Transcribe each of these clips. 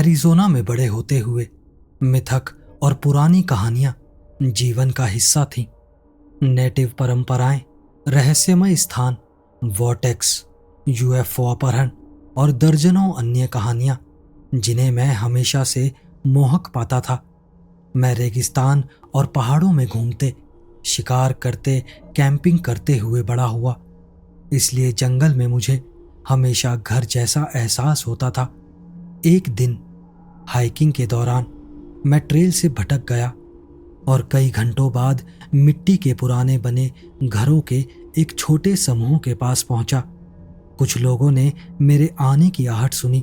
Arizona में बड़े होते हुए मिथक और पुरानी कहानियां जीवन का हिस्सा थीं। नेटिव परंपराएं, रहस्यमय स्थान, वॉर्टेक्स, यूएफओ अपहरण और दर्जनों अन्य कहानियां जिन्हें मैं हमेशा से मोहक पाता था। मैं रेगिस्तान और पहाड़ों में घूमते, शिकार करते, कैंपिंग करते हुए बड़ा हुआ, इसलिए जंगल में मुझे हमेशा घर जैसा एहसास होता था। एक दिन हाइकिंग के दौरान मैं ट्रेल से भटक गया और कई घंटों बाद मिट्टी के पुराने बने घरों के एक छोटे समूह के पास पहुंचा। कुछ लोगों ने मेरे आने की आहट सुनी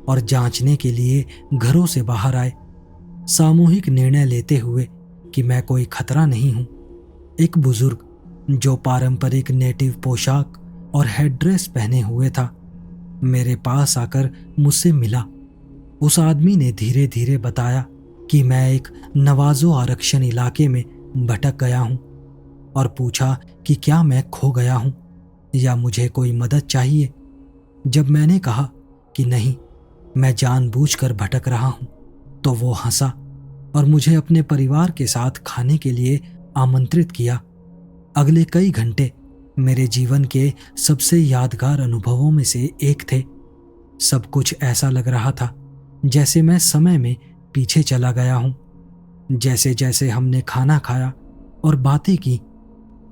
और जांचने के लिए घरों से बाहर आए, सामूहिक निर्णय लेते हुए कि मैं कोई खतरा नहीं हूं। एक बुजुर्ग जो पारंपरिक नेटिव पोशाक और हेडड्रेस पहने हुए था, मेरे पास आकर मुझसे मिला। उस आदमी ने धीरे धीरे बताया कि मैं एक नवाजो आरक्षण इलाके में भटक गया हूं और पूछा कि क्या मैं खो गया हूं या मुझे कोई मदद चाहिए। जब मैंने कहा कि नहीं, मैं जानबूझकर भटक रहा हूं, तो वो हंसा और मुझे अपने परिवार के साथ खाने के लिए आमंत्रित किया। अगले कई घंटे मेरे जीवन के सबसे यादगार अनुभवों में से एक थे। सब कुछ ऐसा लग रहा था जैसे मैं समय में पीछे चला गया हूं। जैसे जैसे हमने खाना खाया और बातें की,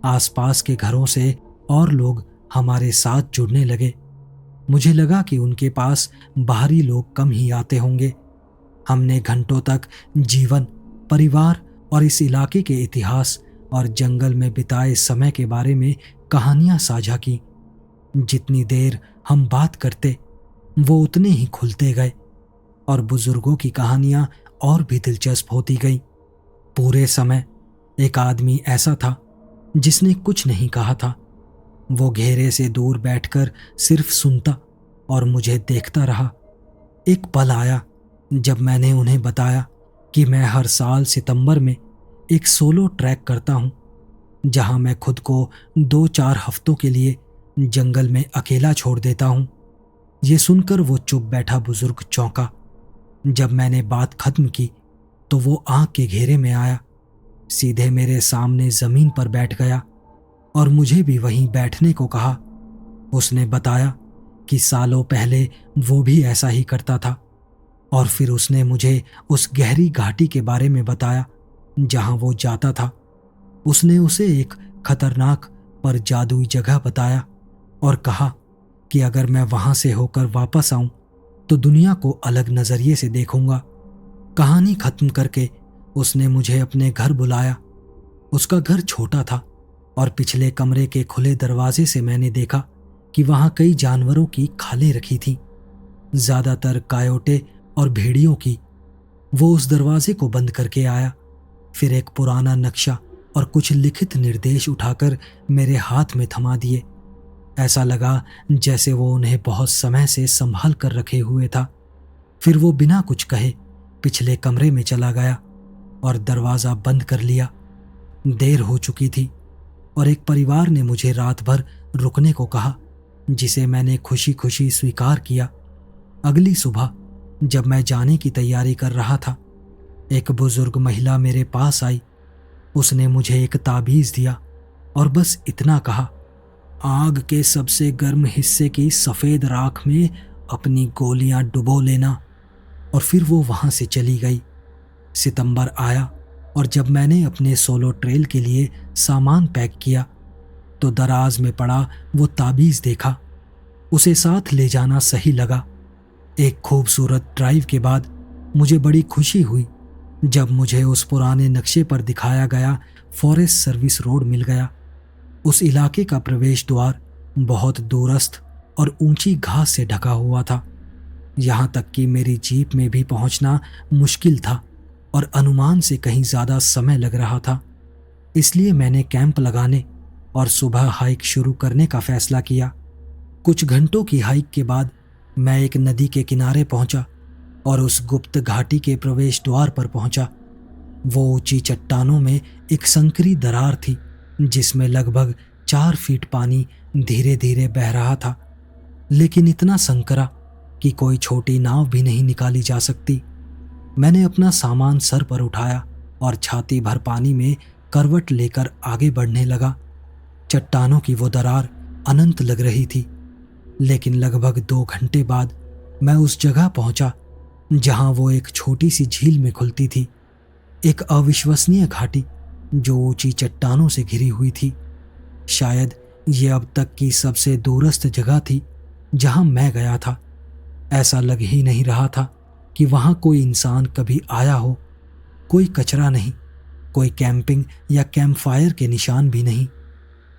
आसपास के घरों से और लोग हमारे साथ जुड़ने लगे। मुझे लगा कि उनके पास बाहरी लोग कम ही आते होंगे। हमने घंटों तक जीवन, परिवार और इस इलाके के इतिहास और जंगल में बिताए समय के बारे में कहानियां साझा की। जितनी देर हम बात करते, वो उतने ही खुलते गए और बुजुर्गों की कहानियां और भी दिलचस्प होती गई। पूरे समय एक आदमी ऐसा था जिसने कुछ नहीं कहा था। वो घेरे से दूर बैठकर सिर्फ सुनता और मुझे देखता रहा। एक पल आया जब मैंने उन्हें बताया कि मैं हर साल सितंबर में एक सोलो ट्रैक करता हूं, जहां मैं खुद को 2-4 हफ्तों के लिए जंगल में अकेला छोड़ देता हूं। ये सुनकर वो चुप बैठा बुजुर्ग चौंका। जब मैंने बात खत्म की तो वो आंख के घेरे में आया, सीधे मेरे सामने जमीन पर बैठ गया और मुझे भी वहीं बैठने को कहा। उसने बताया कि सालों पहले वो भी ऐसा ही करता था और फिर उसने मुझे उस गहरी घाटी के बारे में बताया जहां वो जाता था। उसने उसे एक खतरनाक पर जादुई जगह बताया और कहा कि अगर मैं वहां से होकर वापस आऊं तो दुनिया को अलग नजरिए से देखूंगा। कहानी खत्म करके उसने मुझे अपने घर बुलाया। उसका घर छोटा था और पिछले कमरे के खुले दरवाजे से मैंने देखा कि वहां कई जानवरों की खालें रखी थीं, ज्यादातर कायोटे और भेड़ियों की। वो उस दरवाजे को बंद करके आया, फिर एक पुराना नक्शा और कुछ लिखित निर्देश उठाकर मेरे हाथ में थमा दिए। ऐसा लगा जैसे वो उन्हें बहुत समय से संभाल कर रखे हुए था। फिर वो बिना कुछ कहे पिछले कमरे में चला गया और दरवाजा बंद कर लिया। देर हो चुकी थी और एक परिवार ने मुझे रात भर रुकने को कहा, जिसे मैंने खुशी खुशी स्वीकार किया। अगली सुबह जब मैं जाने की तैयारी कर रहा था, एक बुजुर्ग महिला मेरे पास आई। उसने मुझे एक ताबीज दिया और बस इतना कहा, आग के सबसे गर्म हिस्से की सफेद राख में अपनी गोलियां डुबो लेना। और फिर वो वहां से चली गई। सितंबर आया और जब मैंने अपने सोलो ट्रेल के लिए सामान पैक किया तो दराज में पड़ा वो ताबीज देखा। उसे साथ ले जाना सही लगा। एक खूबसूरत ड्राइव के बाद मुझे बड़ी खुशी हुई जब मुझे उस पुराने नक्शे पर दिखाया गया फॉरेस्ट सर्विस रोड मिल गया। उस इलाके का प्रवेश द्वार बहुत दूरस्थ और ऊंची घास से ढका हुआ था। यहां तक कि मेरी जीप में भी पहुंचना मुश्किल था और अनुमान से कहीं ज्यादा समय लग रहा था। इसलिए मैंने कैंप लगाने और सुबह हाइक शुरू करने का फैसला किया। कुछ घंटों की हाइक के बाद मैं एक नदी के किनारे पहुंचा और उस गुप्त घाटी के प्रवेश द्वार पर पहुंचा। वो ऊंची चट्टानों में एक संकरी दरार थी जिसमें लगभग 4 फीट पानी धीरे धीरे बह रहा था, लेकिन इतना संकरा कि कोई छोटी नाव भी नहीं निकाली जा सकती। मैंने अपना सामान सर पर उठाया और छाती भर पानी में करवट लेकर आगे बढ़ने लगा। चट्टानों की वो दरार अनंत लग रही थी, लेकिन लगभग 2 घंटे बाद मैं उस जगह पहुंचा जहां वो एक छोटी सी झील में खुलती थी। एक अविश्वसनीय घाटी जो ऊंची चट्टानों से घिरी हुई थी। शायद ये अब तक की सबसे दूरस्थ जगह थी जहां मैं गया था। ऐसा लग ही नहीं रहा था कि वहां कोई इंसान कभी आया हो। कोई कचरा नहीं, कोई कैंपिंग या कैंपफायर के निशान भी नहीं।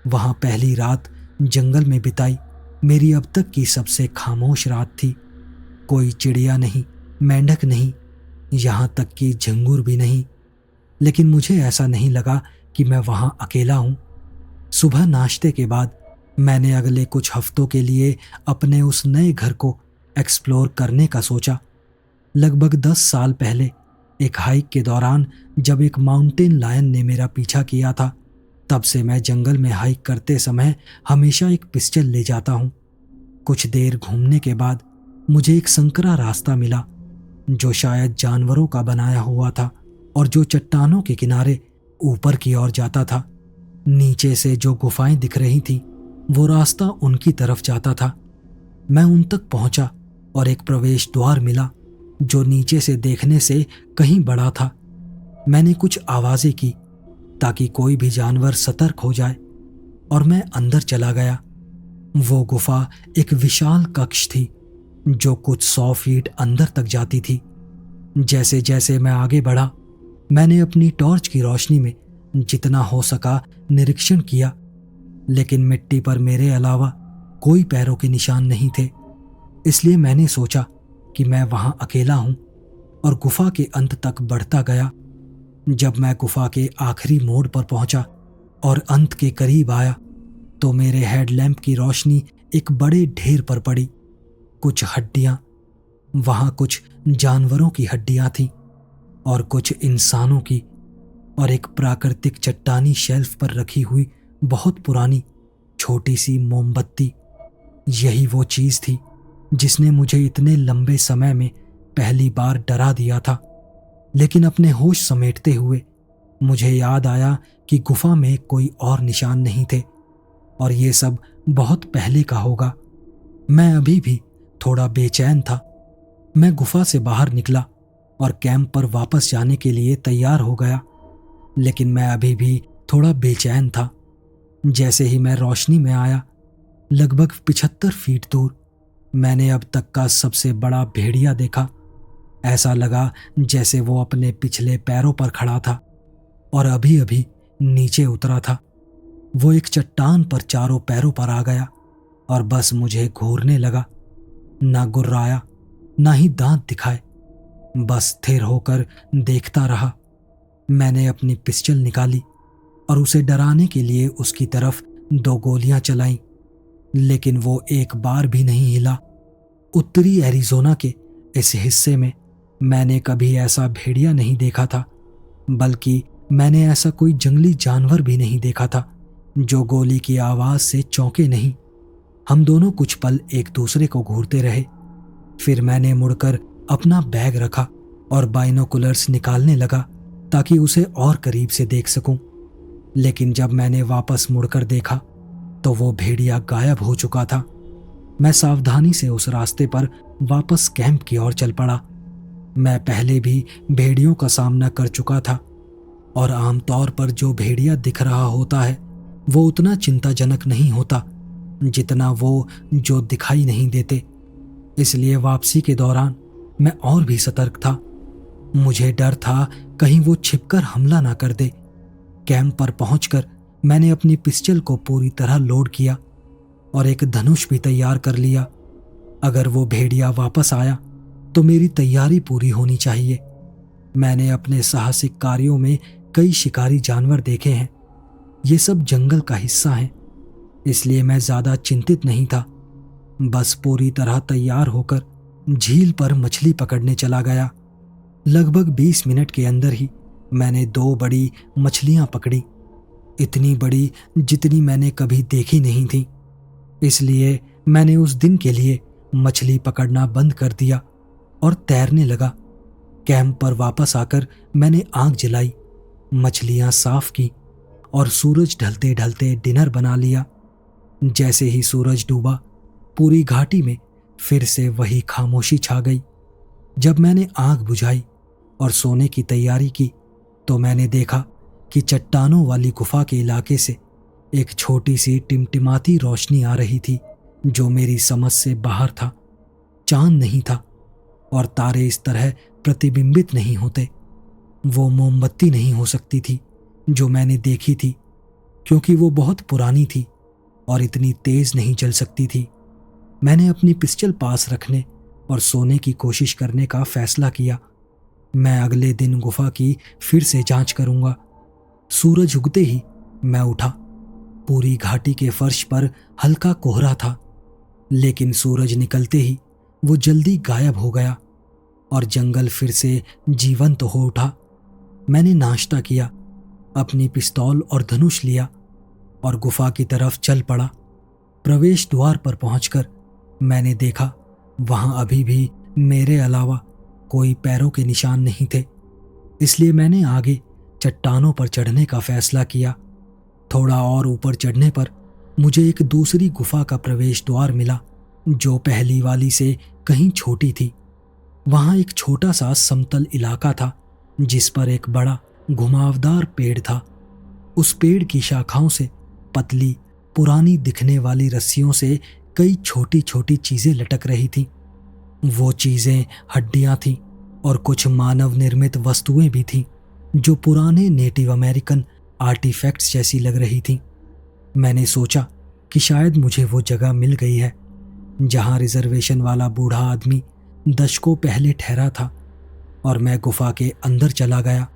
वहां पहली रात जंगल में बिताई मेरी अब तक की सबसे खामोश रात थी। कोई चिड़िया नहीं, मेंढक नहीं, यहां तक कि झंगूर भी नहीं। लेकिन मुझे ऐसा नहीं लगा कि मैं वहां अकेला हूं। सुबह नाश्ते के बाद मैंने अगले कुछ हफ्तों के लिए अपने उस नए घर को एक्सप्लोर करने का सोचा। लगभग 10 साल पहले एक हाइक के दौरान जब एक माउंटेन लायन ने मेरा पीछा किया था, तब से मैं जंगल में हाइक करते समय हमेशा एक पिस्टल ले जाता हूँ। कुछ देर घूमने के बाद मुझे एक संकरा रास्ता मिला जो शायद जानवरों का बनाया हुआ था और जो चट्टानों के किनारे ऊपर की ओर जाता था। नीचे से जो गुफाएं दिख रही थीं, वो रास्ता उनकी तरफ जाता था। मैं उन तक पहुंचा और एक प्रवेश द्वार मिला जो नीचे से देखने से कहीं बड़ा था। मैंने कुछ आवाजें की ताकि कोई भी जानवर सतर्क हो जाए और मैं अंदर चला गया। वो गुफा एक विशाल कक्ष थी जो कुछ 100 फीट अंदर तक जाती थी। जैसे जैसे मैं आगे बढ़ा, मैंने अपनी टॉर्च की रोशनी में जितना हो सका निरीक्षण किया, लेकिन मिट्टी पर मेरे अलावा कोई पैरों के निशान नहीं थे। इसलिए मैंने सोचा कि मैं वहां अकेला हूं और गुफा के अंत तक बढ़ता गया। जब मैं गुफा के आखिरी मोड़ पर पहुंचा और अंत के करीब आया, तो मेरे हेडलैम्प की रोशनी एक बड़े ढेर पर पड़ी। कुछ हड्डियां, वहां कुछ जानवरों की हड्डियां थीं और कुछ इंसानों की, और एक प्राकृतिक चट्टानी शेल्फ पर रखी हुई बहुत पुरानी छोटी सी मोमबत्ती। यही वो चीज थी जिसने मुझे इतने लंबे समय में पहली बार डरा दिया था। लेकिन अपने होश समेटते हुए मुझे याद आया कि गुफा में कोई और निशान नहीं थे और ये सब बहुत पहले का होगा। मैं अभी भी थोड़ा बेचैन था। मैं गुफा से बाहर निकला और कैंप पर वापस जाने के लिए तैयार हो गया, लेकिन मैं अभी भी थोड़ा बेचैन था। जैसे ही मैं रोशनी में आया, लगभग 75 फीट दूर मैंने अब तक का सबसे बड़ा भेड़िया देखा। ऐसा लगा जैसे वो अपने पिछले पैरों पर खड़ा था और अभी अभी नीचे उतरा था। वो एक चट्टान पर चारों पैरों पर आ गया और बस मुझे घूरने लगा। ना गुर्राया, ना ही दांत दिखाए, बस स्थिर होकर देखता रहा। मैंने अपनी पिस्टल निकाली और उसे डराने के लिए उसकी तरफ 2 गोलियां चलाईं, लेकिन वो एक बार भी नहीं हिला। उत्तरी एरिज़ोना के इस हिस्से में मैंने कभी ऐसा भेड़िया नहीं देखा था, बल्कि मैंने ऐसा कोई जंगली जानवर भी नहीं देखा था जो गोली की आवाज से चौंके नहीं। हम दोनों कुछ पल एक दूसरे को घूरते रहे। फिर मैंने मुड़कर अपना बैग रखा और बाइनोकुलर्स निकालने लगा ताकि उसे और करीब से देख सकूं। लेकिन जब मैंने वापस मुड़कर देखा तो वो भेड़िया गायब हो चुका था। मैं सावधानी से उस रास्ते पर वापस कैंप की ओर चल पड़ा। मैं पहले भी भेड़ियों का सामना कर चुका था और आमतौर पर जो भेड़िया दिख रहा होता है वो उतना चिंताजनक नहीं होता जितना वो जो दिखाई नहीं देते। इसलिए वापसी के दौरान मैं और भी सतर्क था। मुझे डर था कहीं वो छिपकर हमला ना कर दे। कैंप पर पहुंचकर मैंने अपनी पिस्टल को पूरी तरह लोड किया और एक धनुष भी तैयार कर लिया। अगर वो भेड़िया वापस आया तो मेरी तैयारी पूरी होनी चाहिए। मैंने अपने साहसिक कार्यों में कई शिकारी जानवर देखे हैं। ये सब जंगल का हिस्सा हैं, इसलिए मैं ज्यादा चिंतित नहीं था। बस पूरी तरह तैयार होकर झील पर मछली पकड़ने चला गया। लगभग 20 मिनट के अंदर ही मैंने 2 बड़ी मछलियां पकड़ी, इतनी बड़ी जितनी मैंने कभी देखी नहीं थी। इसलिए मैंने उस दिन के लिए मछली पकड़ना बंद कर दिया और तैरने लगा। कैंप पर वापस आकर मैंने आग जलाई, मछलियां साफ की और सूरज ढलते ढलते डिनर बना लिया। जैसे ही सूरज डूबा, पूरी घाटी में फिर से वही खामोशी छा गई। जब मैंने आग बुझाई और सोने की तैयारी की तो मैंने देखा कि चट्टानों वाली गुफा के इलाके से एक छोटी सी टिमटिमाती रोशनी आ रही थी, जो मेरी समझ से बाहर था। चांद नहीं था और तारे इस तरह प्रतिबिंबित नहीं होते। वो मोमबत्ती नहीं हो सकती थी जो मैंने देखी थी, क्योंकि वो बहुत पुरानी थी और इतनी तेज नहीं जल सकती थी। मैंने अपनी पिस्टल पास रखने और सोने की कोशिश करने का फैसला किया। मैं अगले दिन गुफा की फिर से जांच करूंगा। सूरज उगते ही मैं उठा। पूरी घाटी के फर्श पर हल्का कोहरा था, लेकिन सूरज निकलते ही वो जल्दी गायब हो गया और जंगल फिर से जीवंत हो उठा। मैंने नाश्ता किया, अपनी पिस्तौल और धनुष लिया और गुफा की तरफ चल पड़ा। प्रवेश द्वार पर पहुंचकर मैंने देखा वहां अभी भी मेरे अलावा कोई पैरों के निशान नहीं थे। इसलिए मैंने आगे चट्टानों पर चढ़ने का फैसला किया। थोड़ा और ऊपर चढ़ने पर मुझे एक दूसरी गुफा का प्रवेश द्वार मिला, जो पहली वाली से कहीं छोटी थी। वहां एक छोटा सा समतल इलाका था जिस पर एक बड़ा घुमावदार पेड़ था। उस पेड़ की शाखाओं से पतली पुरानी दिखने वाली रस्सियों से कई छोटी छोटी चीजें लटक रही थीं। वो चीजें हड्डियां थीं और कुछ मानव निर्मित वस्तुएं भी थीं, जो पुराने नेटिव अमेरिकन आर्टिफैक्ट्स जैसी लग रही थीं। मैंने सोचा कि शायद मुझे वो जगह मिल गई है जहां रिजर्वेशन वाला बूढ़ा आदमी दशकों पहले ठहरा था, और मैं गुफा के अंदर चला गया।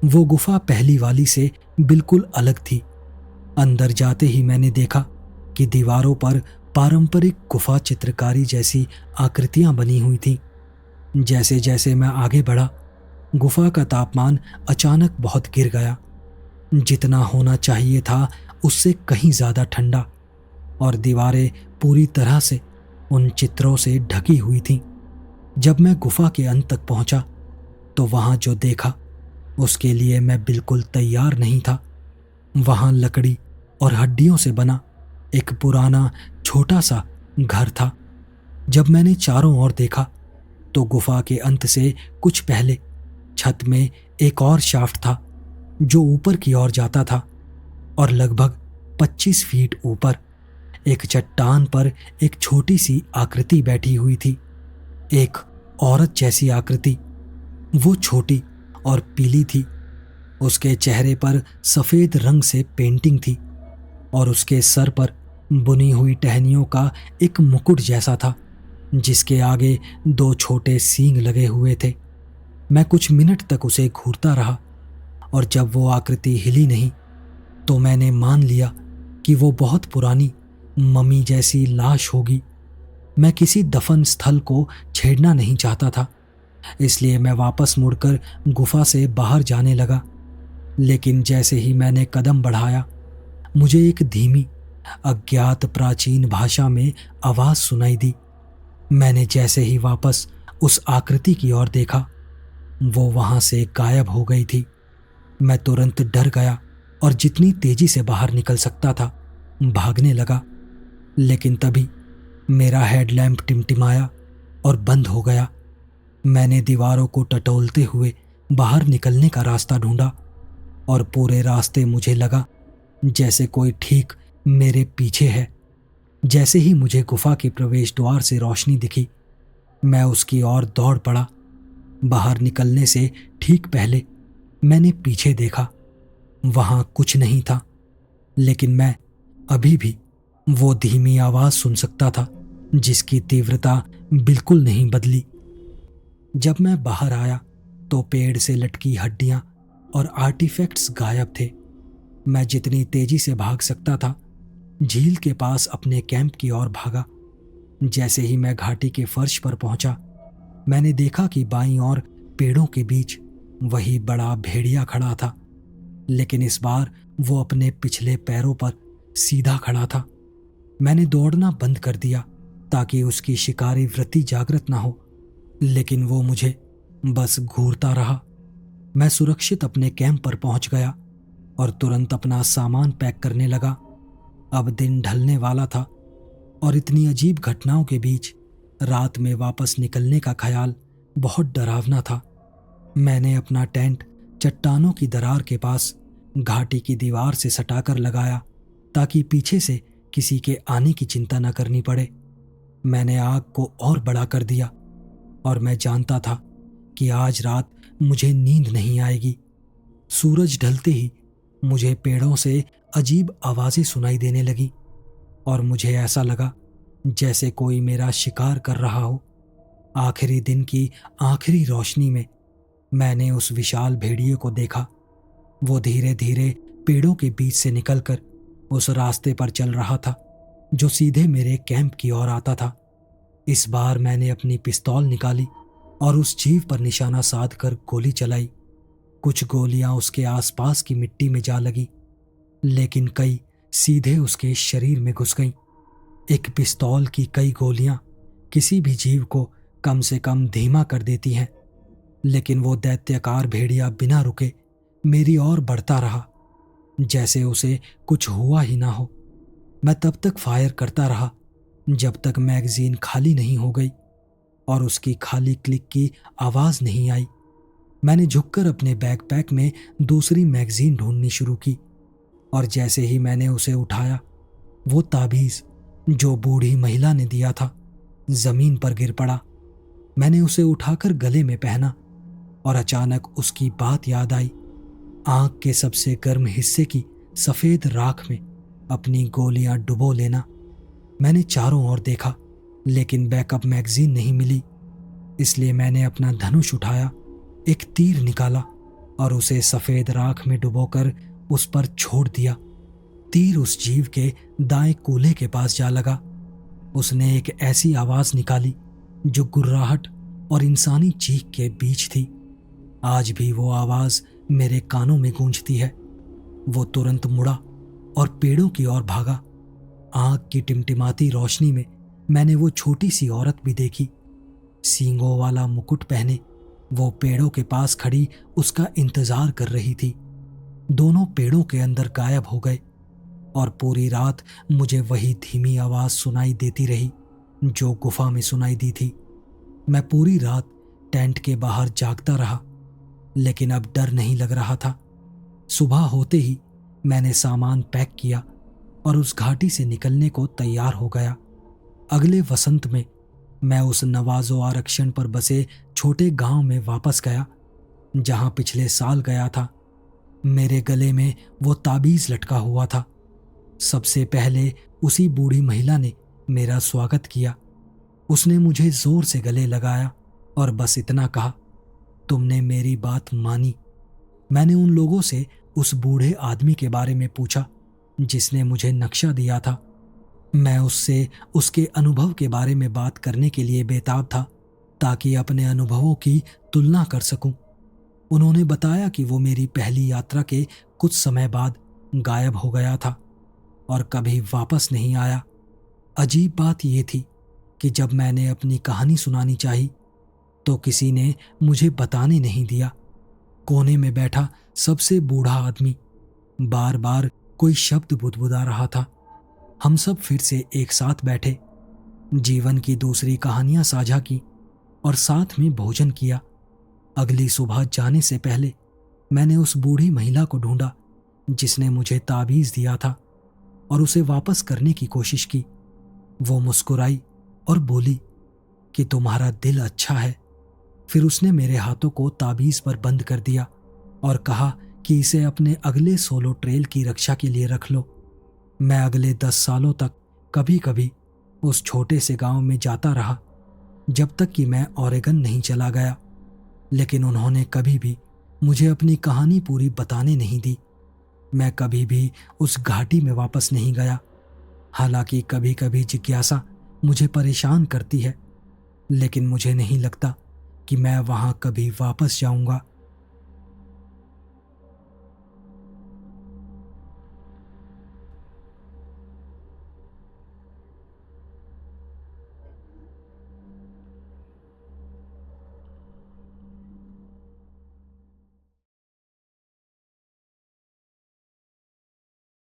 वो गुफा पहली वाली से बिल्कुल अलग थी। अंदर जाते ही मैंने देखा कि दीवारों पर पारंपरिक गुफा चित्रकारी जैसी आकृतियां बनी हुई थीं। जैसे जैसे मैं आगे बढ़ा, गुफा का तापमान अचानक बहुत गिर गया। जितना होना चाहिए था उससे कहीं ज्यादा ठंडा, और दीवारें पूरी तरह से उन चित्रों से ढकी हुई थीं। जब मैं गुफा के अंत तक पहुंचा तो वहां जो देखा उसके लिए मैं बिल्कुल तैयार नहीं था। वहां लकड़ी और हड्डियों से बना एक पुराना छोटा सा घर था। जब मैंने चारों ओर देखा तो गुफा के अंत से कुछ पहले छत में एक और शाफ्ट था जो ऊपर की ओर जाता था, और लगभग 25 फीट ऊपर एक चट्टान पर एक छोटी सी आकृति बैठी हुई थी, एक औरत जैसी आकृति। वो छोटी और पीली थी। उसके चेहरे पर सफेद रंग से पेंटिंग थी और उसके सर पर बुनी हुई टहनियों का एक मुकुट जैसा था, जिसके आगे 2 छोटे सींग लगे हुए थे। मैं कुछ मिनट तक उसे घूरता रहा, और जब वो आकृति हिली नहीं तो मैंने मान लिया कि वो बहुत पुरानी मम्मी जैसी लाश होगी। मैं किसी दफन स्थल को छेड़ना नहीं चाहता था, इसलिए मैं वापस मुड़कर गुफा से बाहर जाने लगा। लेकिन जैसे ही मैंने कदम बढ़ाया, मुझे एक धीमी अज्ञात प्राचीन भाषा में आवाज सुनाई दी। मैंने जैसे ही वापस उस आकृति की ओर देखा, वो वहां से गायब हो गई थी। मैं तुरंत डर गया और जितनी तेजी से बाहर निकल सकता था भागने लगा। लेकिन तभी मेरा हेडलैम्प टिमटिमाया और बंद हो गया। मैंने दीवारों को टटोलते हुए बाहर निकलने का रास्ता ढूंढा, और पूरे रास्ते मुझे लगा जैसे कोई ठीक मेरे पीछे है। जैसे ही मुझे गुफा के प्रवेश द्वार से रोशनी दिखी, मैं उसकी ओर दौड़ पड़ा। बाहर निकलने से ठीक पहले मैंने पीछे देखा। वहां कुछ नहीं था, लेकिन मैं अभी भी वो धीमी आवाज सुन सकता था जिसकी तीव्रता बिल्कुल नहीं बदली। जब मैं बाहर आया तो पेड़ से लटकी हड्डियां और आर्टिफैक्ट्स गायब थे। मैं जितनी तेजी से भाग सकता था झील के पास अपने कैंप की ओर भागा। जैसे ही मैं घाटी के फर्श पर पहुंचा, मैंने देखा कि बाईं ओर पेड़ों के बीच वही बड़ा भेड़िया खड़ा था, लेकिन इस बार वो अपने पिछले पैरों पर सीधा खड़ा था। मैंने दौड़ना बंद कर दिया ताकि उसकी शिकारी वृत्ति जागृत ना हो, लेकिन वो मुझे बस घूरता रहा। मैं सुरक्षित अपने कैंप पर पहुंच गया और तुरंत अपना सामान पैक करने लगा। अब दिन ढलने वाला था और इतनी अजीब घटनाओं के बीच रात में वापस निकलने का ख्याल बहुत डरावना था। मैंने अपना टेंट चट्टानों की दरार के पास घाटी की दीवार से सटाकर लगाया ताकि पीछे से किसी के आने की चिंता न करनी पड़े। मैंने आग को और बड़ा कर दिया और मैं जानता था कि आज रात मुझे नींद नहीं आएगी। सूरज ढलते ही मुझे पेड़ों से अजीब आवाजें सुनाई देने लगी और मुझे ऐसा लगा जैसे कोई मेरा शिकार कर रहा हो। आखिरी दिन की आखिरी रोशनी में मैंने उस विशाल भेड़िए को देखा। वो धीरे धीरे पेड़ों के बीच से निकलकर उस रास्ते पर चल रहा था जो सीधे मेरे कैंप की ओर आता था। इस बार मैंने अपनी पिस्तौल निकाली और उस जीव पर निशाना साधकर गोली चलाई। कुछ गोलियां उसके आसपास की मिट्टी में जा लगी, लेकिन कई सीधे उसके शरीर में घुस गईं। एक पिस्तौल की कई गोलियां किसी भी जीव को कम से कम धीमा कर देती हैं, लेकिन वो दैत्याकार भेड़िया बिना रुके मेरी ओर बढ़ता रहा जैसे उसे कुछ हुआ ही ना हो। मैं तब तक फायर करता रहा जब तक मैगजीन खाली नहीं हो गई और उसकी खाली क्लिक की आवाज नहीं आई। मैंने झुककर अपने बैकपैक में दूसरी मैगजीन ढूंढनी शुरू की और जैसे ही मैंने उसे उठाया, वो ताबीज जो बूढ़ी महिला ने दिया था जमीन पर गिर पड़ा। मैंने उसे उठाकर गले में पहना और अचानक उसकी बात याद आई। आंख के सबसे गर्म हिस्से की सफेद राख में अपनी गोलियां डुबो लेना। मैंने चारों ओर देखा, लेकिन बैकअप मैगजीन नहीं मिली। इसलिए मैंने अपना धनुष उठाया, एक तीर निकाला और उसे सफेद राख में डुबोकर उस पर छोड़ दिया। तीर उस जीव के दाएं कूल्हे के पास जा लगा। उसने एक ऐसी आवाज निकाली जो गुर्राहट और इंसानी चीख के बीच थी। आज भी वो आवाज मेरे कानों में गूंजती है। वो तुरंत मुड़ा और पेड़ों की ओर भागा। आग की टिमटिमाती रोशनी में मैंने वो छोटी सी औरत भी देखी। सींगों वाला मुकुट पहने वो पेड़ों के पास खड़ी उसका इंतजार कर रही थी। दोनों पेड़ों के अंदर गायब हो गए और पूरी रात मुझे वही धीमी आवाज सुनाई देती रही जो गुफा में सुनाई दी थी। मैं पूरी रात टेंट के बाहर जागता रहा, लेकिन अब डर नहीं लग रहा था। सुबह होते ही मैंने सामान पैक किया और उस घाटी से निकलने को तैयार हो गया। अगले वसंत में मैं उस नवाजो आरक्षण पर बसे छोटे गांव में वापस गया जहां पिछले साल गया था। मेरे गले में वो ताबीज लटका हुआ था। सबसे पहले उसी बूढ़ी महिला ने मेरा स्वागत किया। उसने मुझे जोर से गले लगाया और बस इतना कहा, तुमने मेरी बात मानी। मैंने उन लोगों से उस बूढ़े आदमी के बारे में पूछा जिसने मुझे नक्शा दिया था। मैं उससे उसके अनुभव के बारे में बात करने के लिए बेताब था ताकि अपने अनुभवों की तुलना कर सकूं। उन्होंने बताया कि वो मेरी पहली यात्रा के कुछ समय बाद गायब हो गया था और कभी वापस नहीं आया। अजीब बात यह थी कि जब मैंने अपनी कहानी सुनानी चाही तो किसी ने मुझे बताने नहीं दिया। कोने में बैठा सबसे बूढ़ा आदमी बार बार कोई शब्द बुदबुदा रहा था। हम सब फिर से एक साथ बैठे, जीवन की दूसरी कहानियां साझा की और साथ में भोजन किया। अगली सुबह जाने से पहले मैंने उस बूढ़ी महिला को ढूंढा जिसने मुझे ताबीज दिया था और उसे वापस करने की कोशिश की। वो मुस्कुराई और बोली कि तुम्हारा दिल अच्छा है। फिर उसने मेरे हाथों को ताबीज पर बंद कर दिया और कहा कि इसे अपने अगले सोलो ट्रेल की रक्षा के लिए रख लो। मैं अगले 10 सालों तक कभी कभी उस छोटे से गांव में जाता रहा जब तक कि मैं ओरेगन नहीं चला गया, लेकिन उन्होंने कभी भी मुझे अपनी कहानी पूरी बताने नहीं दी। मैं कभी भी उस घाटी में वापस नहीं गया। हालांकि कभी कभी जिज्ञासा मुझे परेशान करती है, लेकिन मुझे नहीं लगता कि मैं वहां कभी वापस जाऊंगा।